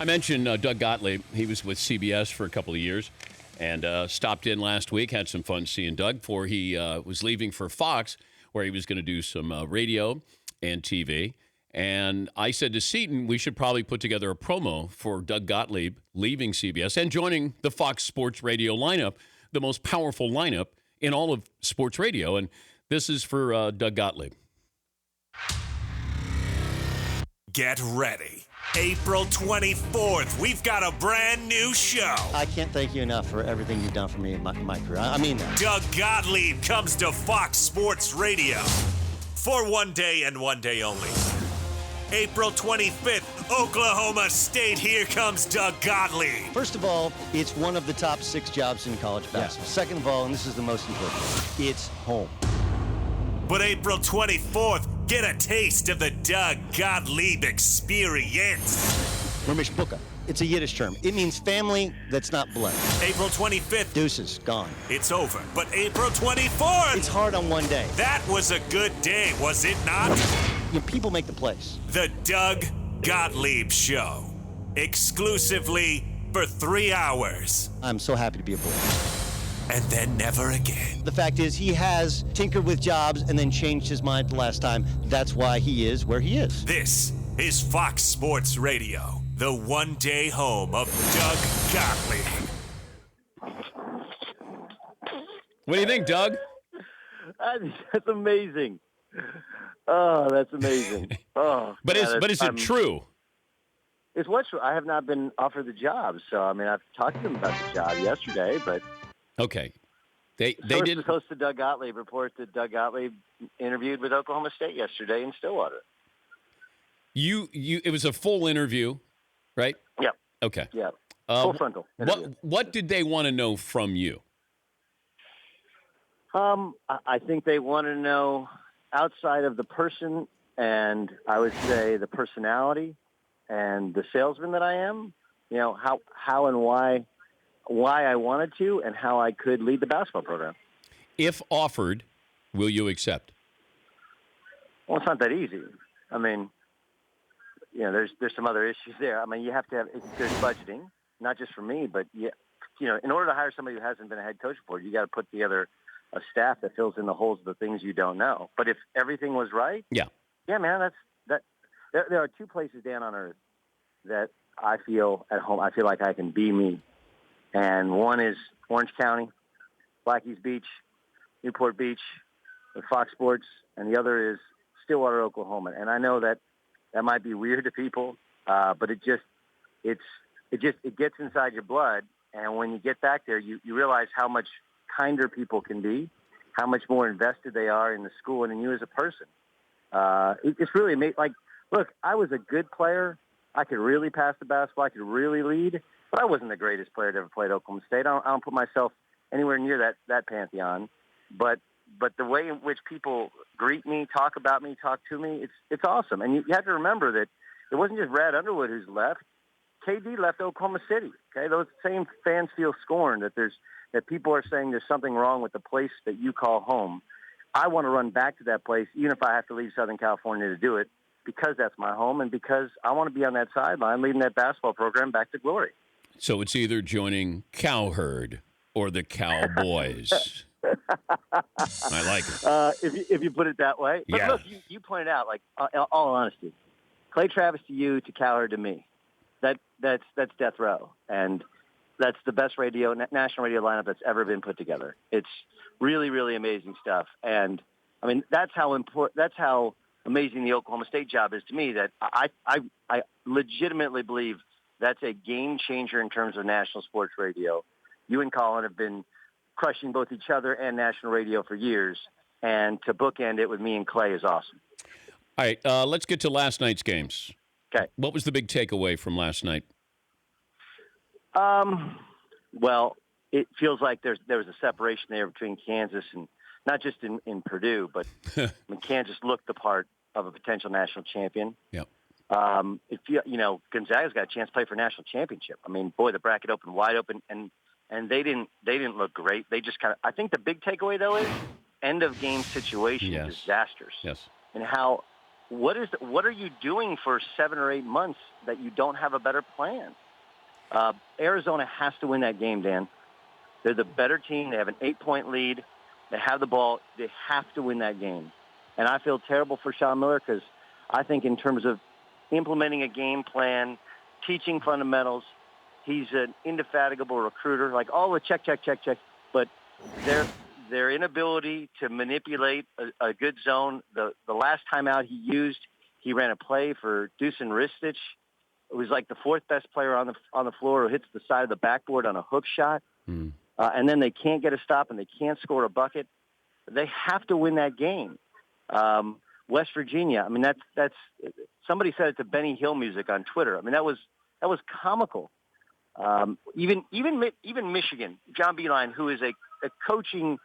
I mentioned Doug Gottlieb. He was with CBS for a couple of years and stopped in last week. Had some fun seeing Doug before he was leaving for Fox, where he was going to do some radio and TV. And I said to Seton, we should probably put together a promo for Doug Gottlieb leaving CBS and joining the Fox Sports Radio lineup, the most powerful lineup in all of sports radio. And this is for Doug Gottlieb. Get ready. April 24th, we've got a brand new show. I can't thank you enough for everything you've done for me in my career. I mean that. Doug Gottlieb comes to Fox Sports Radio for one day and one day only. April 25th, Oklahoma State. Here comes Doug Gottlieb. First of all, it's one of the top 6 jobs in college basketball. Yeah. Second of all, and this is the most important, it's home. But April 24th, get a taste of the Doug Gottlieb experience. Mishpucha. It's a Yiddish term. It means family that's not blood. April 25th. Deuces, gone. It's over. But April 24th. It's hard on one day. That was a good day, was it not? People make the plays. The Doug Gottlieb Show. Exclusively for 3 hours. I'm so happy to be aboard. And then never again. The fact is, he has tinkered with jobs and then changed his mind the last time. That's why he is where he is. This is Fox Sports Radio, the one-day home of Doug Gottlieb. What do you think, Doug? That's amazing. Oh, that's amazing. Oh, but is it true? It's what's true. I have not been offered the job, so I mean, I've talked to them about the job yesterday, but. Okay. They did. The host of Doug Gottlieb reports that Doug Gottlieb interviewed with Oklahoma State yesterday in Stillwater. It was a full interview, right? Yeah. Okay. Yeah. Full frontal interview. What did they want to know from you? I think they want to know outside of the person, and I would say the personality and the salesman that I am. You know how and why I wanted to, and how I could lead the basketball program. If offered, will you accept? Well, it's not that easy. I mean, there's some other issues there. I mean, you have to have there's budgeting, not just for me, but in order to hire somebody who hasn't been a head coach before, you got to put together a staff that fills in the holes of the things you don't know. But if everything was right, yeah, man, there are 2 places down on earth that I feel at home. I feel like I can be me. And one is Orange County, Blackie's Beach, Newport Beach, with Fox Sports, and the other is Stillwater, Oklahoma. And I know that might be weird to people, but it gets inside your blood. And when you get back there, you realize how much kinder people can be, how much more invested they are in the school and in you as a person. It's really amazing. Like, look, I was a good player. I could really pass the basketball. I could really lead. But I wasn't the greatest player to ever play at Oklahoma State. I don't put myself anywhere near that pantheon. But the way in which people greet me, talk about me, talk to me, it's awesome. And you have to remember that it wasn't just Brad Underwood who's left. KD left Oklahoma City. Okay, those same fans feel scorned that people are saying there's something wrong with the place that you call home. I want to run back to that place, even if I have to leave Southern California to do it, because that's my home and because I want to be on that sideline leading that basketball program back to glory. So it's either joining Cowherd or the Cowboys. I like it. If you put it that way. But look, you pointed out, like, all honesty, Clay Travis to you, to Cowherd to me. That's death row. And that's the best national radio lineup that's ever been put together. It's really, really amazing stuff. And, I mean, that's how amazing the Oklahoma State job is to me, that I legitimately believe that's a game changer in terms of national sports radio. You and Colin have been crushing both each other and national radio for years, and to bookend it with me and Clay is awesome. All right, let's get to last night's games. Okay. What was the big takeaway from last night? Well, it feels like there was a separation there between Kansas and not just in Purdue, but I mean, Kansas looked the part of a potential national champion. Yep. Gonzaga's got a chance to play for a national championship. I mean, boy, the bracket opened wide open, and they didn't look great. They just kind of. I think the big takeaway though is end of game situation disasters. Yes. And how what are you doing for 7 or 8 months that you don't have a better plan? Arizona has to win that game, Dan. They're the better team. They have an 8-point lead. They have the ball. They have to win that game. And I feel terrible for Sean Miller because I think in terms of implementing a game plan, teaching fundamentals, he's an indefatigable recruiter. Like all the check. But their inability to manipulate a good zone. The last time out he ran a play for Dusan Ristic. It was like the fourth best player on the floor who hits the side of the backboard on a hook shot. And then they can't get a stop and they can't score a bucket. They have to win that game. West Virginia. I mean, that's somebody said it to Benny Hill music on Twitter. I mean, that was comical. Even Michigan, John Beilein, who is a coaching,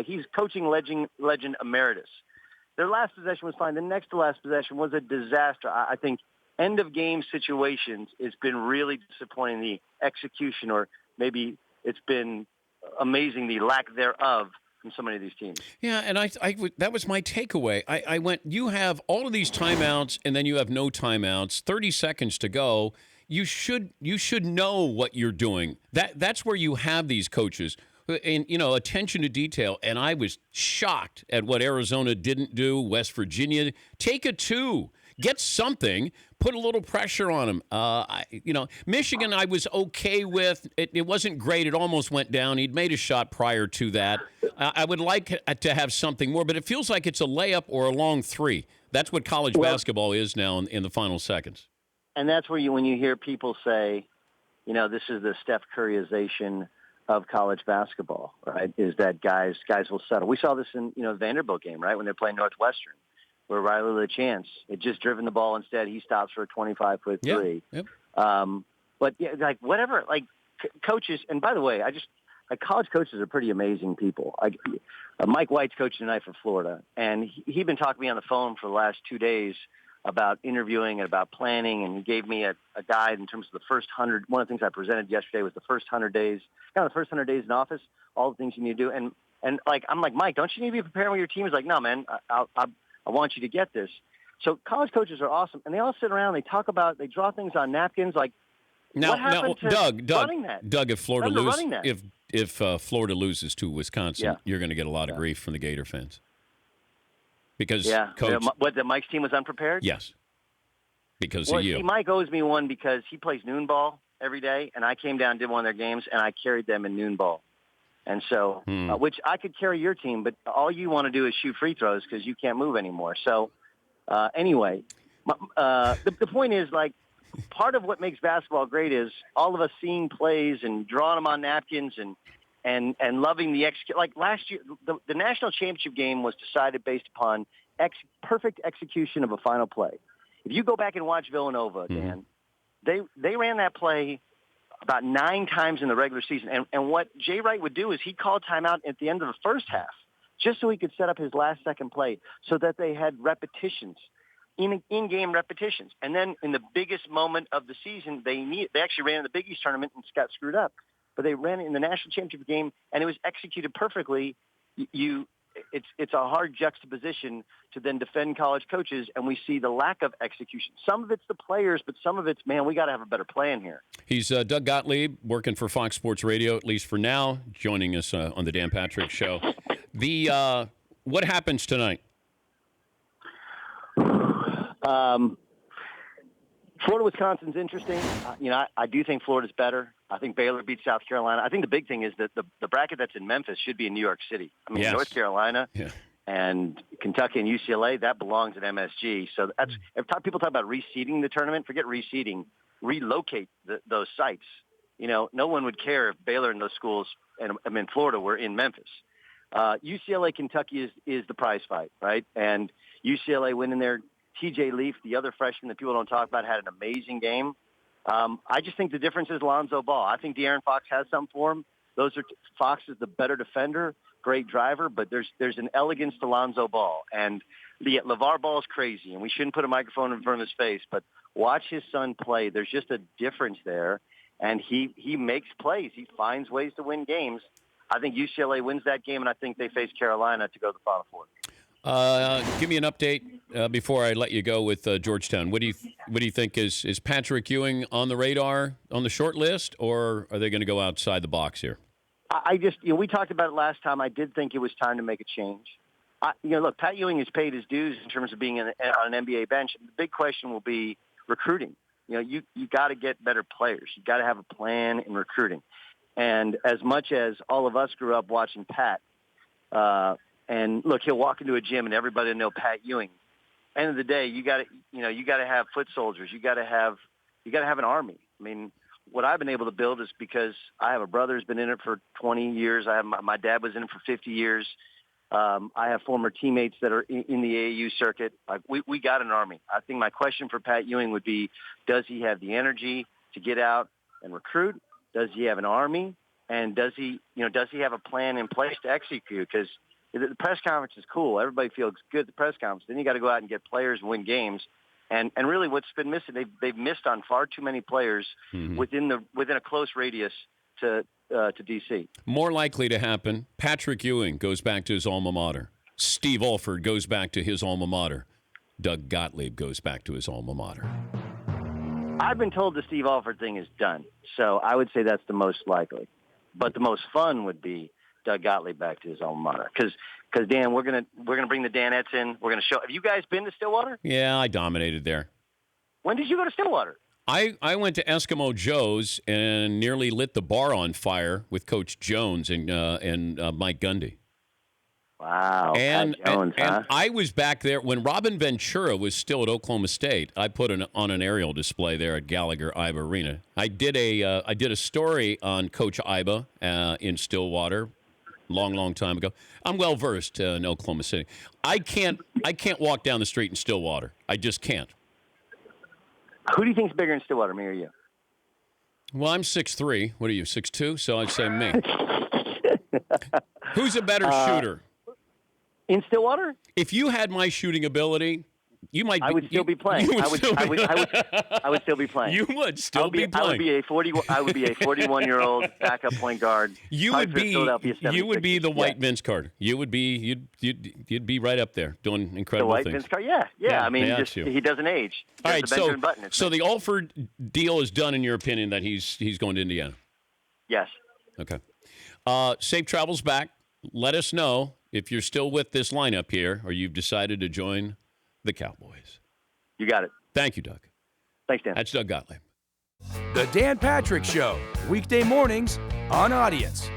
he's coaching legend emeritus. Their last possession was fine. The next to last possession was a disaster. I think end of game situations has been really disappointing. The execution, or maybe it's been amazing the lack thereof from so many of these teams. Yeah, and I that was my takeaway. I went, you have all of these timeouts, and then you have no timeouts, 30 seconds to go. You should know what you're doing. That's where you have these coaches. And, attention to detail. And I was shocked at what Arizona didn't do. West Virginia, take a 2. Get something. Put a little pressure on them. Michigan I was okay with. It wasn't great. It almost went down. He'd made a shot prior to that. I would like to have something more, but it feels like it's a layup or a long 3. That's what college basketball is now in the final seconds. And that's where when you hear people say, this is the Steph Curryization of college basketball, right? Is that guys will settle. We saw this in, the Vanderbilt game, right? When they're playing Northwestern, where Riley LeChance had just driven the ball. Instead, he stops for a 25-foot three. Yep. But whatever, coaches, and by the way, college coaches are pretty amazing people. Mike White's coaching tonight for Florida, and he'd been talking to me on the phone for the last 2 days about interviewing and about planning, and he gave me a guide in terms of the first 100. One of the things I presented yesterday was the first 100 days, the first 100 days in office, all the things you need to do. And I'm like, Mike, don't you need to be preparing with your team? He's like, no, man, I want you to get this. So college coaches are awesome, and they all sit around, they draw things on napkins. What happened to running that? Doug, if Florida Florida loses to Wisconsin, you're going to get a lot of grief from the Gator fans. Because Coach, that Mike's team was unprepared? Yes. Because of you. See, Mike owes me one because he plays noon ball every day, and I came down and did one of their games, and I carried them in noon ball. And so, which I could carry your team, but all you want to do is shoot free throws because you can't move anymore. So, anyway, the point is, part of what makes basketball great is all of us seeing plays and drawing them on napkins and loving the execute. Like last year, the national championship game was decided based upon perfect execution of a final play. If you go back and watch Villanova, Dan, they ran that play about 9 times in the regular season. And what Jay Wright would do is he'd call timeout at the end of the first half just so he could set up his last second play so that they had repetitions, in-game repetitions. And then in the biggest moment of the season, they actually ran in the Big East tournament and got screwed up. But they ran it in the national championship game, and it was executed perfectly. It's a hard juxtaposition to then defend college coaches, and we see the lack of execution. Some of it's the players, but some of it's, man, we got to have a better plan here. He's Doug Gottlieb, working for Fox Sports Radio, at least for now, joining us on the Dan Patrick Show. What happens tonight? Florida, Wisconsin's interesting. I do think Florida's better. I think Baylor beats South Carolina. I think the big thing is that the bracket that's in Memphis should be in New York City. I mean, yes. North Carolina and Kentucky and UCLA, that belongs at MSG. So that's people talk about reseeding the tournament. Forget reseeding. Relocate those sites. No one would care if Baylor and those schools, in Florida, were in Memphis. UCLA, Kentucky is the prize fight, right? And UCLA went in there. TJ Leaf, the other freshman that people don't talk about, had an amazing game. I just think the difference is Lonzo Ball. I think De'Aaron Fox has something for him. Fox is the better defender, great driver, but there's an elegance to Lonzo Ball. And LeVar Ball is crazy, and we shouldn't put a microphone in front of his face, but watch his son play. There's just a difference there, and he makes plays. He finds ways to win games. I think UCLA wins that game, and I think they face Carolina to go to the Final Four. Give me an update before I let you go with Georgetown. What do you think? Is Patrick Ewing on the radar on the short list, or are they going to go outside the box here? I just, we talked about it last time. I did think it was time to make a change. Look, Pat Ewing has paid his dues in terms of being on an NBA bench. The big question will be recruiting. You got to get better players. You got to have a plan in recruiting. And as much as all of us grew up watching Pat, and look, he'll walk into a gym and everybody will know Pat Ewing. End of the day, you got to have foot soldiers. You got to have an army. I mean, what I've been able to build is because I have a brother who's been in it for 20 years. I have my dad was in it for 50 years. I have former teammates that are in the AAU circuit. We got an army. I think my question for Pat Ewing would be, does he have the energy to get out and recruit? Does he have an army? And does he have a plan in place to execute? Because the press conference is cool. Everybody feels good at the press conference. Then you got to go out and get players and win games. And really what's been missing, they've missed on far too many players within a close radius to D.C. More likely to happen, Patrick Ewing goes back to his alma mater. Steve Alford goes back to his alma mater. Doug Gottlieb goes back to his alma mater. I've been told the Steve Alford thing is done, so I would say that's the most likely. But the most fun would be Doug Gottlieb back to his alma mater. Because Dan, we're gonna bring the Danettes in. We're gonna show. Have you guys been to Stillwater? Yeah, I dominated there. When did you go to Stillwater? I went to Eskimo Joe's and nearly lit the bar on fire with Coach Jones and Mike Gundy. Wow, and Jones, huh? I was back there when Robin Ventura was still at Oklahoma State. I put on an aerial display there at Gallagher Iba Arena. I did a story on Coach Iba in Stillwater, long time ago. I'm well versed in Oklahoma City. I can't walk down the street in Stillwater. I just can't. Who do you think's bigger in Stillwater, me or you? Well, I'm 6'3". What are you, 6'2"? So I'd say me. Who's a better shooter? In Stillwater? If you had my shooting ability, you might. I would still be playing. I would still be playing. You would still be playing. I would be a 41-year-old backup point guard. You would be the white Vince Carter. You'd be right up there doing incredible things. The white Vince Carter, yeah. I mean, he doesn't age. All right, so the Alford deal is done in your opinion that he's going to Indiana. Yes. Okay. Safe travels back. Let us know if you're still with this lineup here or you've decided to join the Cowboys. You got it. Thank you, Doug. Thanks, Dan. That's Doug Gottlieb. The Dan Patrick Show, weekday mornings on Audience.